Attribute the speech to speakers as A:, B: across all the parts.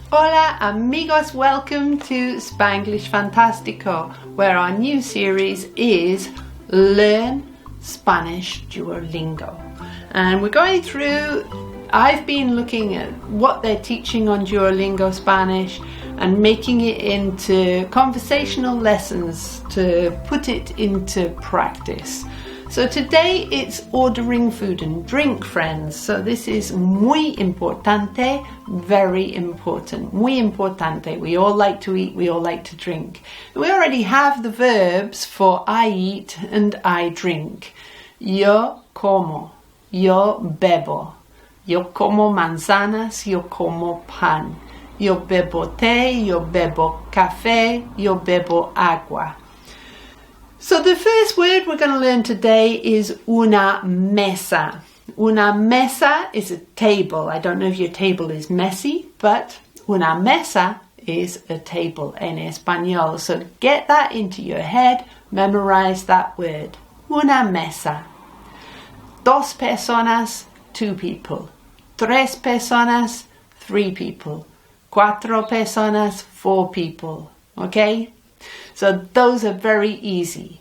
A: Hola amigos, welcome to Spanglish Fantastico, where our new series is Learn Spanish Duolingo. And we're going through, I've been looking at what they're teaching on Duolingo Spanish and making it into conversational lessons to put it into practice. So today it's ordering food and drink, friends. So this is muy importante, very important. Muy importante. We all like to eat, we all like to drink. We already have the verbs for I eat and I drink. Yo como, yo bebo. Yo como manzanas, yo como pan. Yo bebo té, yo bebo café, yo bebo agua. So the first word we're going to learn today is una mesa. Una mesa is a table. I don't know if your table is messy, but una mesa is a table in español. So get that into your head, memorize that word. Una mesa. Dos personas, two people. Tres personas, three people. Cuatro personas, four people. Okay? So those are very easy.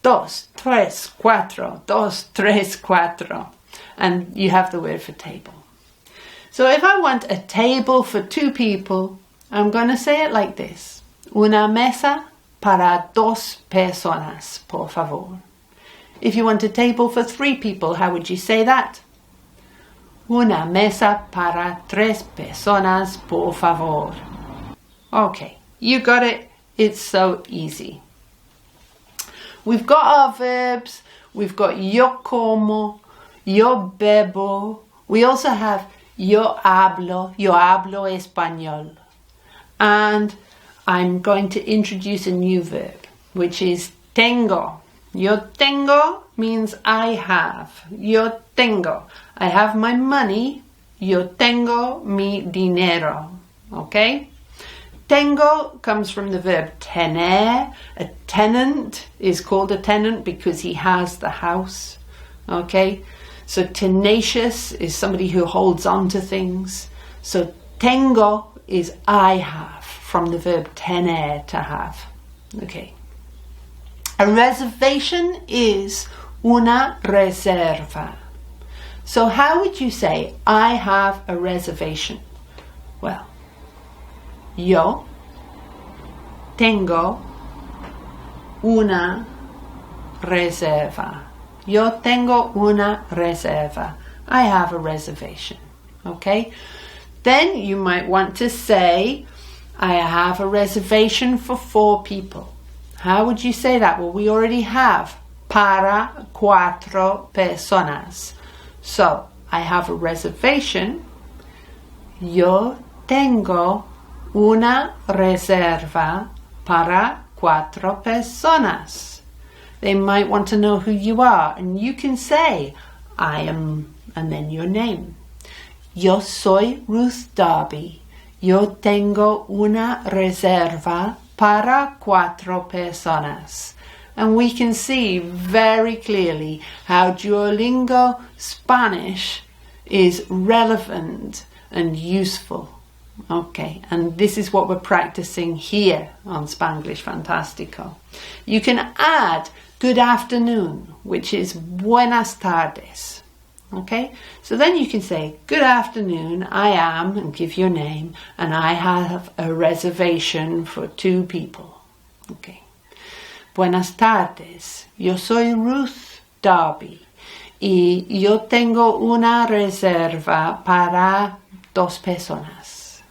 A: Dos, tres, cuatro. Dos, tres, cuatro. And you have the word for table. So if I want a table for two people, I'm going to say it like this. Una mesa para dos personas, por favor. If you want a table for three people, how would you say that? Una mesa para tres personas, por favor. Okay, you got it. It's so easy. We've got our verbs. We've got yo como, yo bebo. We also have yo hablo español. And I'm going to introduce a new verb, which is tengo. Yo tengo means I have. Yo tengo. I have my money. Yo tengo mi dinero. Okay? Tengo comes from the verb tener. A tenant is called a tenant because he has the house. Okay? So tenacious is somebody who holds on to things. So tengo is I have from the verb tener, to have. Okay. A reservation is una reserva. So how would you say I have a reservation? Well, yo tengo una reserva. Yo tengo una reserva. I have a reservation. Okay? Then you might want to say, I have a reservation for four people. How would you say that? Well, we already have para cuatro personas. So, I have a reservation. Yo tengo una reserva para cuatro personas. They might want to know who you are, and you can say, I am, and then your name. Yo soy Ruth Darby. Yo tengo una reserva para cuatro personas. And we can see very clearly how Duolingo Spanish is relevant and useful. Okay, and this is what we're practicing here on Spanglish Fantastico. You can add good afternoon, which is buenas tardes. Okay, so then you can say, good afternoon, I am, and give your name, and I have a reservation for two people. Okay. Buenas tardes, yo soy Ruth Darby y yo tengo una reserva para dos personas.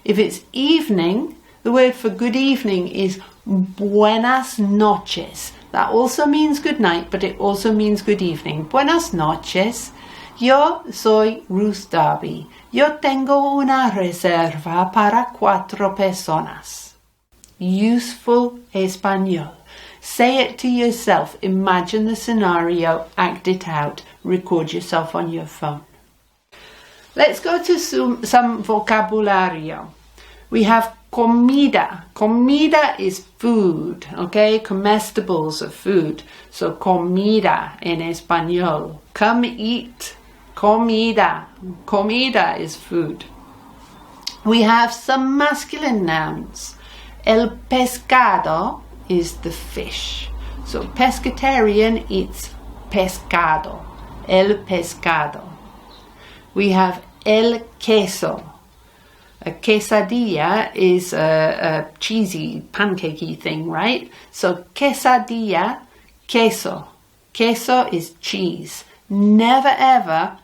A: If it's evening, the word for good evening is buenas noches. That also means good night, but it also means good evening. Buenas noches. Yo soy Ruth Darby. Yo tengo una reserva para cuatro personas. Useful español. Say it to yourself. Imagine the scenario, act it out, record yourself on your phone. Let's go to some vocabulario. We have comida. Comida is food, okay? Comestibles of food. So comida in español. Come eat. Comida. Comida is food. We have some masculine nouns. El pescado is the fish. So pescatarian, it's pescado. El pescado. We have el queso. A quesadilla is a cheesy, pancakey thing, right? So quesadilla, queso. Queso is cheese. Never ever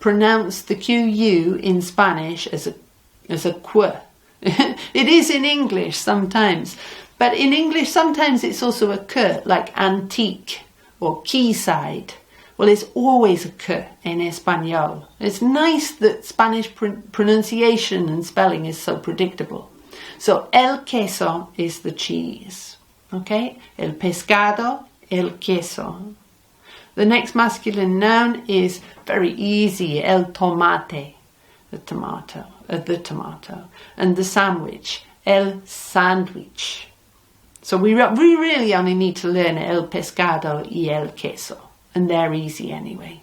A: pronounce the QU in Spanish as a qu. It is in English sometimes, but in English sometimes it's also a k, like antique or quayside. Well, it's always a k in Espanol. It's nice that Spanish pronunciation and spelling is so predictable. So el queso is the cheese, okay? El pescado, el queso. The next masculine noun is very easy, el tomate, the tomato. And the sandwich, el sandwich. So we really only need to learn el pescado y el queso. And they're easy anyway.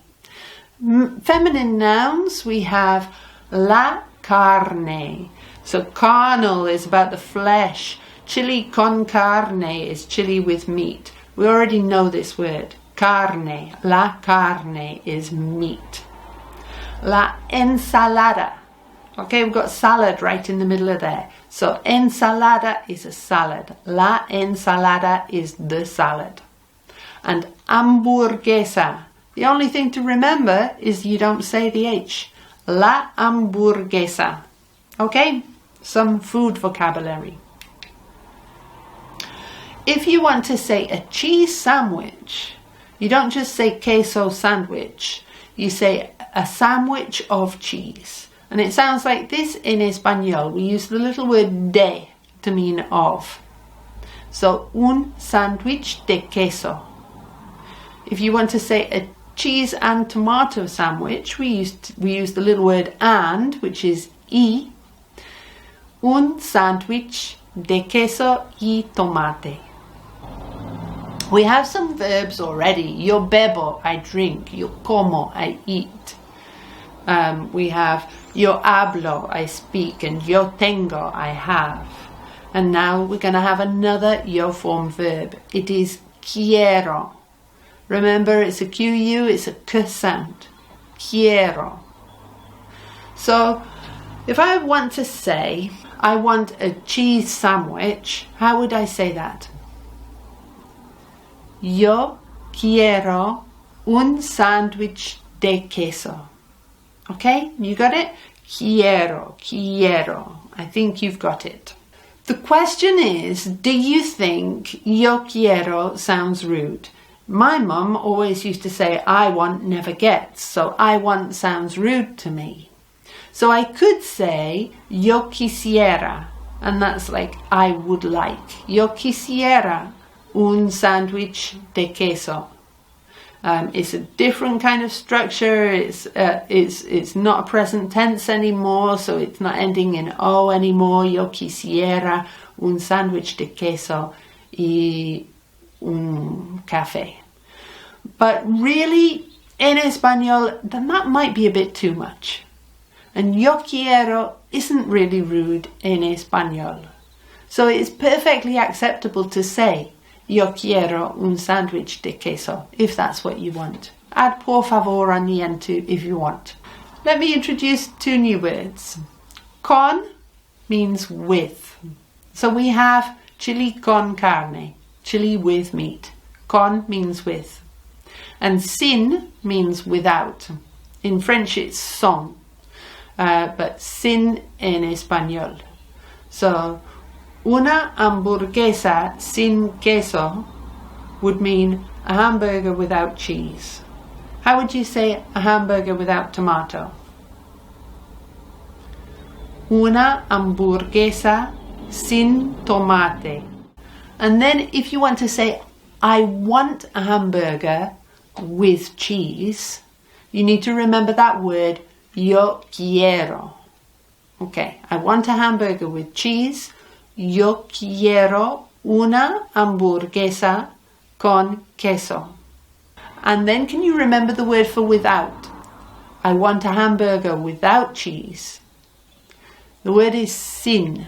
A: Feminine nouns, we have la carne. So carnal is about the flesh. Chili con carne is chili with meat. We already know this word. Carne. La carne is meat. La ensalada. Okay, we've got salad right in the middle of there. So ensalada is a salad. La ensalada is the salad. And hamburguesa. The only thing to remember is you don't say the H. La hamburguesa. Okay? Some food vocabulary. If you want to say a cheese sandwich, you don't just say queso sandwich. You say a sandwich of cheese. And it sounds like this in Espanol. We use the little word de to mean of. So, un sándwich de queso. If you want to say a cheese and tomato sandwich, we use the little word and, which is y. Un sándwich de queso y tomate. We have some verbs already. Yo bebo, I drink. Yo como, I eat. We have yo hablo, I speak. And yo tengo, I have. And now we're going to have another yo form verb. It is quiero. Remember, it's a QU, it's a K sound. Quiero. So, if I want to say, I want a cheese sandwich, how would I say that? Yo quiero un sándwich de queso. Okay, you got it? Quiero, quiero. I think you've got it. The question is, do you think yo quiero sounds rude? My mum always used to say, I want never gets, so I want sounds rude to me. So I could say, yo quisiera, and that's like, I would like. Yo quisiera un sándwich de queso. It's a different kind of structure. It's not a present tense anymore, so it's not ending in O anymore. Yo quisiera un sándwich de queso y un café. But really, in Espanol, then that might be a bit too much. And yo quiero isn't really rude in Espanol. So it's perfectly acceptable to say yo quiero un sándwich de queso, if that's what you want. Add por favor on the end too, if you want. Let me introduce two new words. Con means with. So we have chili con carne, chili with meat. Con means with. And sin means without. In French it's sans, but sin in Espanol. So, una hamburguesa sin queso would mean a hamburger without cheese. How would you say a hamburger without tomato? Una hamburguesa sin tomate. And then if you want to say, I want a hamburger with cheese, you need to remember that word, yo quiero. Okay, I want a hamburger with cheese. Yo quiero una hamburguesa con queso. And then can you remember the word for without? I want a hamburger without cheese. The word is sin.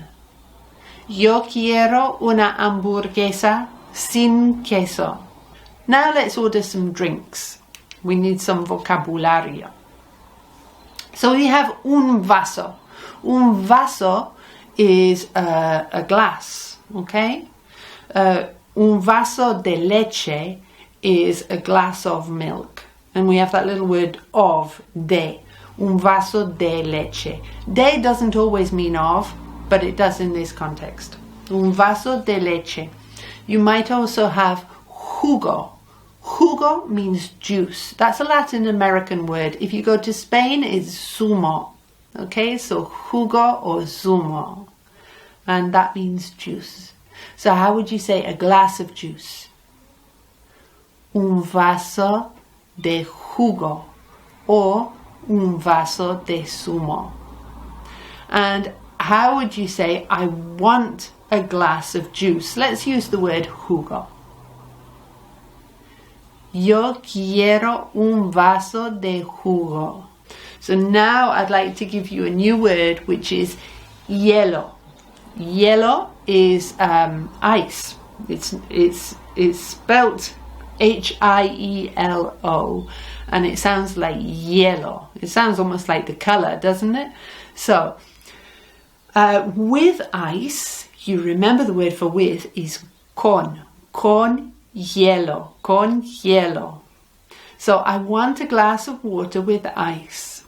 A: Yo quiero una hamburguesa sin queso. Now let's order some drinks. We need some vocabulario. So we have un vaso. Un vaso is a glass, okay? Un vaso de leche is a glass of milk. And we have that little word of, de. Un vaso de leche. De doesn't always mean of, but it does in this context. Un vaso de leche. You might also have jugo. Jugo means juice. That's a Latin American word. If you go to Spain, it's zumo. Okay, so jugo or zumo. And that means juice. So how would you say a glass of juice? Un vaso de jugo or un vaso de zumo. And how would you say I want a glass of juice? Let's use the word jugo. Yo quiero un vaso de jugo. So now I'd like to give you a new word, which is hielo. Hielo is ice. It's spelt Hielo, and it sounds like yellow. It sounds almost like the color, doesn't it? So with ice, you remember the word for with is con hielo, con hielo. So I want a glass of water with ice.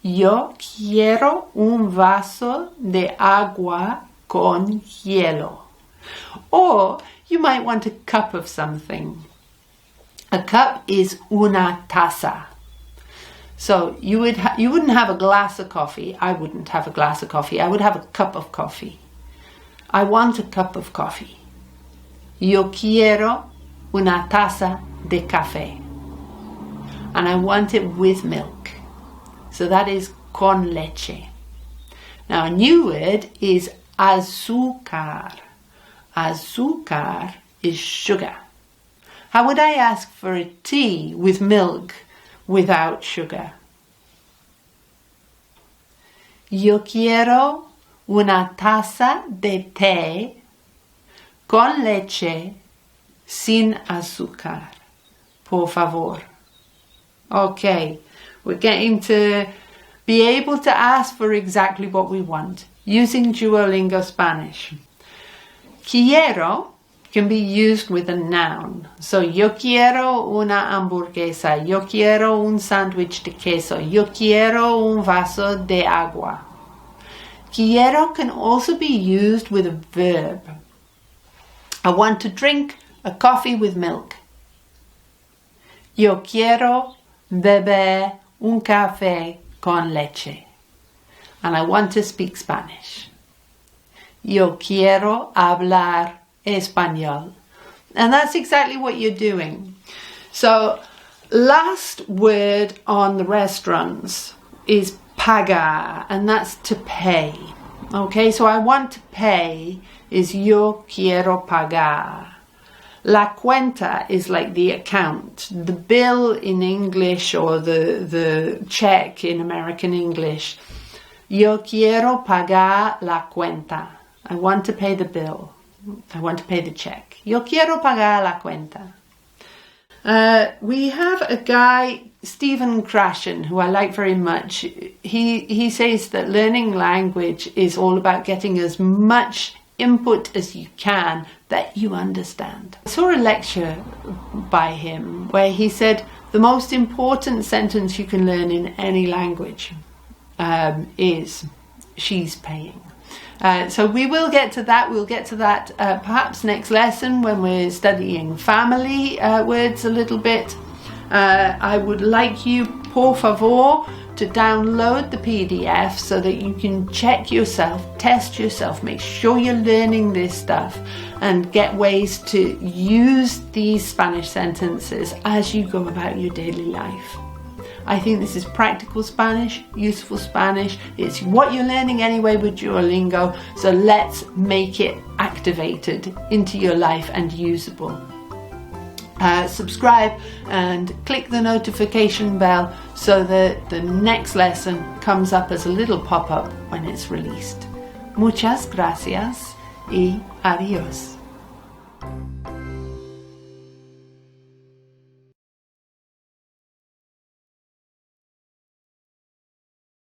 A: Yo quiero un vaso de agua con hielo. Or you might want a cup of something. A cup is una taza. So you wouldn't have a glass of coffee. I wouldn't have a glass of coffee. I would have a cup of coffee. I want a cup of coffee. Yo quiero una taza de café. And I want it with milk. So that is con leche. Now a new word is azúcar. Azúcar is sugar. How would I ask for a tea with milk without sugar? Yo quiero una taza de té con leche sin azúcar. Por favor. Okay, we're getting to be able to ask for exactly what we want using Duolingo Spanish. Quiero can be used with a noun. So yo quiero una hamburguesa. Yo quiero un sándwich de queso. Yo quiero un vaso de agua. Quiero can also be used with a verb. I want to drink a coffee with milk. Yo quiero beber un café con leche. And I want to speak Spanish. Yo quiero hablar español. And that's exactly what you're doing. So, last word on the restaurants is pagar, and that's to pay. Okay, so I want to pay is yo quiero pagar. La cuenta is like the account. The bill in English or the check in American English. Yo quiero pagar la cuenta. I want to pay the bill. I want to pay the check. Yo quiero pagar la cuenta. We have a guy, Stephen Krashen, who I like very much. He says that learning language is all about getting as much input as you can that you understand. I saw a lecture by him where he said the most important sentence you can learn in any language is she's paying. So we will get to that. We'll get to that perhaps next lesson when we're studying family words a little bit. I would like you, por favor, to download the PDF so that you can check yourself, test yourself, make sure you're learning this stuff and get ways to use these Spanish sentences as you go about your daily life. I think this is practical Spanish, useful Spanish. It's what you're learning anyway with Duolingo, so let's make it activated into your life and usable. subscribe and click the notification bell so that the next lesson comes up as a little pop-up when it's released. Muchas gracias y adiós.